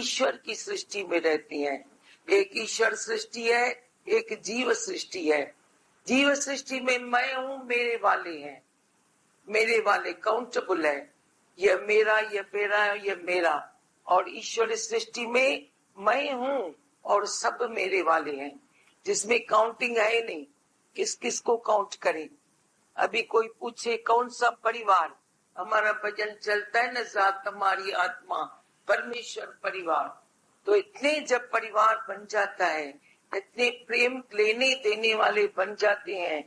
ईश्वर की सृष्टि में रहती हैं। एक ईश्वर सृष्टि है, एक जीव सृष्टि है। जीव सृष्टि में मैं हूँ, मेरे वाले हैं, मेरे वाले काउंटेबल है, ये मेरा, ये मेरा, ये मेरा। और ईश्वर सृष्टि में मैं हूँ और सब मेरे वाले हैं, जिसमें काउंटिंग है नहीं। किस किस को काउंट करें। अभी कोई पूछे कौन सा परिवार, हमारा भजन चलता है न, जात हमारी आत्मा परमेश्वर परिवार। तो इतने जब परिवार बन जाता है, इतने प्रेम लेने देने वाले बन जाते हैं,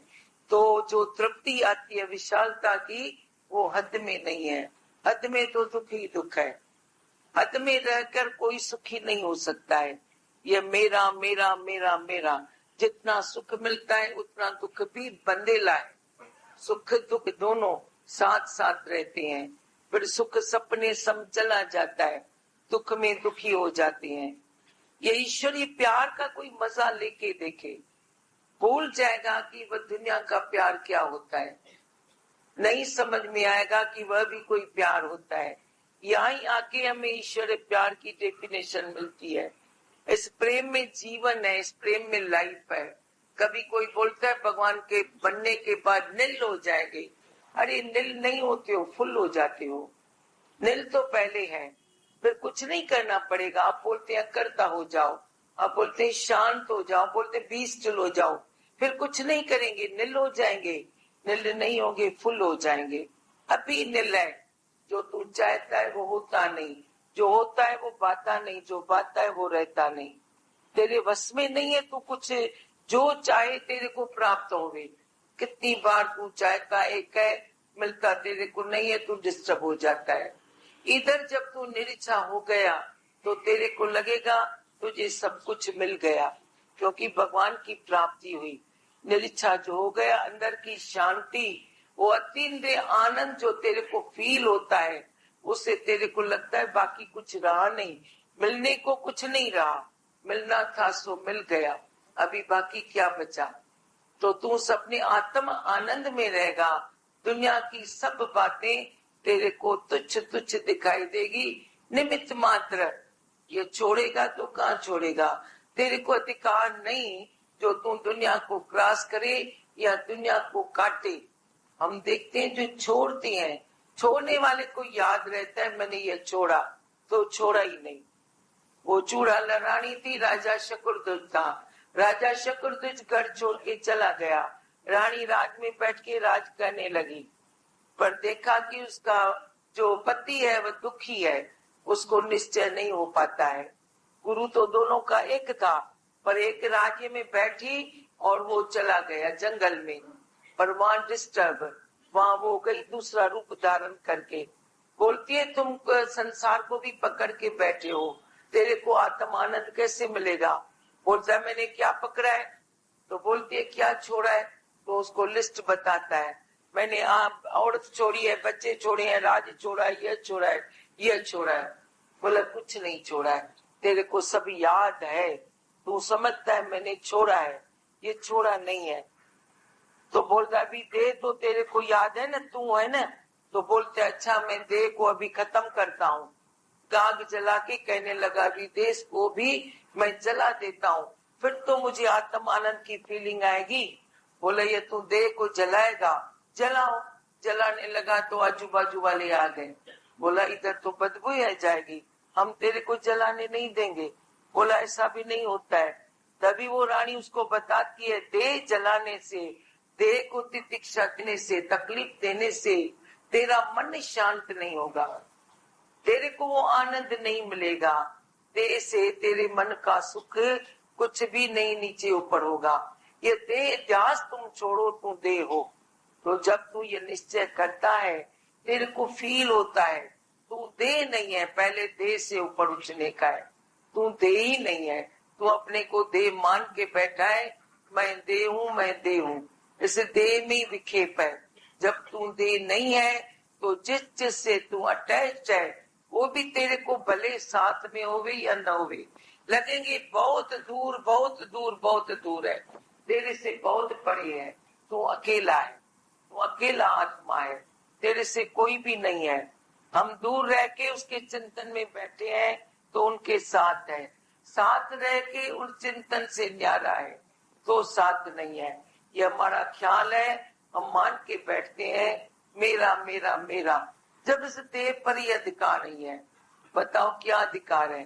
तो जो तृप्ति आती है विशालता की, वो हद में नहीं है। हद में तो दुख ही दुख है। हद में रहकर कोई सुखी नहीं हो सकता है। ये मेरा मेरा मेरा मेरा, जितना सुख मिलता है उतना दुख भी बंदेला है। सुख दुख दोनों साथ साथ रहते हैं। फिर सुख सपने सम चला जाता है, दुख में दुखी हो जाते हैं। ये ईश्वरीय प्यार का कोई मजा लेके देखे, भूल जाएगा कि वह दुनिया का प्यार क्या होता है। नहीं समझ में आएगा कि वह भी कोई प्यार होता है। यहाँ आके हमें ईश्वरीय प्यार की डेफिनेशन मिलती है। इस प्रेम में जीवन है, इस प्रेम में लाइफ है। कभी कोई बोलता है भगवान के बनने के बाद नील हो जाएंगे। अरे नील नहीं होते हो, फुल हो जाते हो। नील तो पहले है, फिर कुछ नहीं करना पड़ेगा। आप बोलते हैं करता हो जाओ, आप बोलते हैं शांत हो जाओ, बोलते हैं पीसफुल हो जाओ, फिर कुछ नहीं करेंगे, नील हो जाएंगे। नील नहीं होंगे, फुल हो जाएंगे। अभी नील है, जो तू चाहता है वो होता नहीं, जो होता है वो बाता नहीं, जो बाता है वो रहता नहीं। तेरे वश में नहीं है तू कुछ, जो चाहे तेरे को प्राप्त होवे। कितनी बार तू चाहता एक है, मिलता तेरे को नहीं है, तू डिस्टर्ब हो जाता है। इधर जब तू निरीच्छा हो गया तो तेरे को लगेगा तुझे सब कुछ मिल गया, क्योंकि भगवान की प्राप्ति हुई। निरीच्छा जो हो गया, अंदर की शांति, वो अतीन्द्रिय आनंद जो तेरे को फील होता है, उससे तेरे को लगता है बाकी कुछ रहा नहीं, मिलने को कुछ नहीं रहा। मिलना था सो मिल गया, अभी बाकी क्या बचा। तो तू अपने आत्म आनंद में रहेगा। दुनिया की सब बातें तेरे को तुच्छ तुच्छ दिखाई देगी, निमित्त मात्र। ये छोड़ेगा तो कहाँ छोड़ेगा। तेरे को अधिकार नहीं जो तू दुनिया को क्रॉस करे या दुनिया को काटे। हम देखते हैं जो छोड़ते हैं, छोड़ने वाले को याद रहता है मैंने ये छोड़ा, तो छोड़ा ही नहीं। वो चूड़ा रानी थी, राजा शकुरध्वज था। राजा शकुरध्वज घर छोड़ के चला गया। रानी राज में बैठ के राज करने लगी, पर देखा कि उसका जो पति है वह दुखी है, उसको निश्चय नहीं हो पाता है। गुरु तो दोनों का एक था, पर एक राज्य में बैठी और वो चला गया जंगल में, पर वहां डिस्टर्ब, वहां वो गई दूसरा रूप धारण करके। बोलती है तुम संसार को भी पकड़ के बैठे हो, तेरे को आत्मानंद कैसे मिलेगा। बोलता है मैंने क्या पकड़ा है, तो बोलती है क्या छोड़ा है, तो उसको लिस्ट बताता है। मैंने औरत छोड़ी है, बच्चे छोड़े हैं, राज छोड़ा है, ये छोड़ा है, ये छोड़ा है। बोला कुछ नहीं छोड़ा है, तेरे को सब याद है, तू समझता है मैंने छोड़ा है, ये छोड़ा नहीं है। तो बोलता अभी देह तो तेरे को याद है ना, तू है ना। तो बोलते अच्छा मैं देह को अभी खत्म करता हूँ। आग जला के कहने लगा अभी देश को भी मैं जला देता हूँ, फिर तो मुझे आत्म आनंद की फीलिंग आएगी। बोले ये तू देह को जलाएगा, जलाओ। जलाने लगा तो आजू बाजू वाले आ गए। बोला इधर तो बदबू आ जाएगी, हम तेरे को जलाने नहीं देंगे। बोला ऐसा भी नहीं होता है। तभी वो रानी उसको बताती है देह जलाने से, देह को तितिक्षा देने से, तकलीफ देने से तेरा मन शांत नहीं होगा, तेरे को वो आनंद नहीं मिलेगा। देह से तेरे मन का सुख कुछ भी नहीं नीचे ऊपर होगा। ये देह ध्यास तुम छोड़ो, तू देह हो। तो जब तू ये निश्चय करता है, तेरे को फील होता है तू देह नहीं है, पहले देह से ऊपर उठने का है। तू देह ही नहीं है, तू अपने को देह मान के बैठा है, मैं देह हूँ, मैं देह हूँ। इस देह में विक्षेप है। जब तू देह नहीं है तो जिस जिससे तू अटैच है वो भी तेरे को भले साथ में होवे या न होवे, लगेंगे बहुत दूर बहुत दूर बहुत दूर है, तेरे से बहुत परे है। तू अकेला है, तू अकेला आत्मा है, तेरे से कोई भी नहीं है। हम दूर रह के उसके चिंतन में बैठे हैं तो उनके साथ है। साथ रह के उन चिंतन से न्यारा है तो साथ नहीं है। ये हमारा ख्याल है, हम मान के बैठते हैं मेरा मेरा मेरा, जब इस देह पर ही अधिकार नहीं है। बताओ क्या अधिकार है?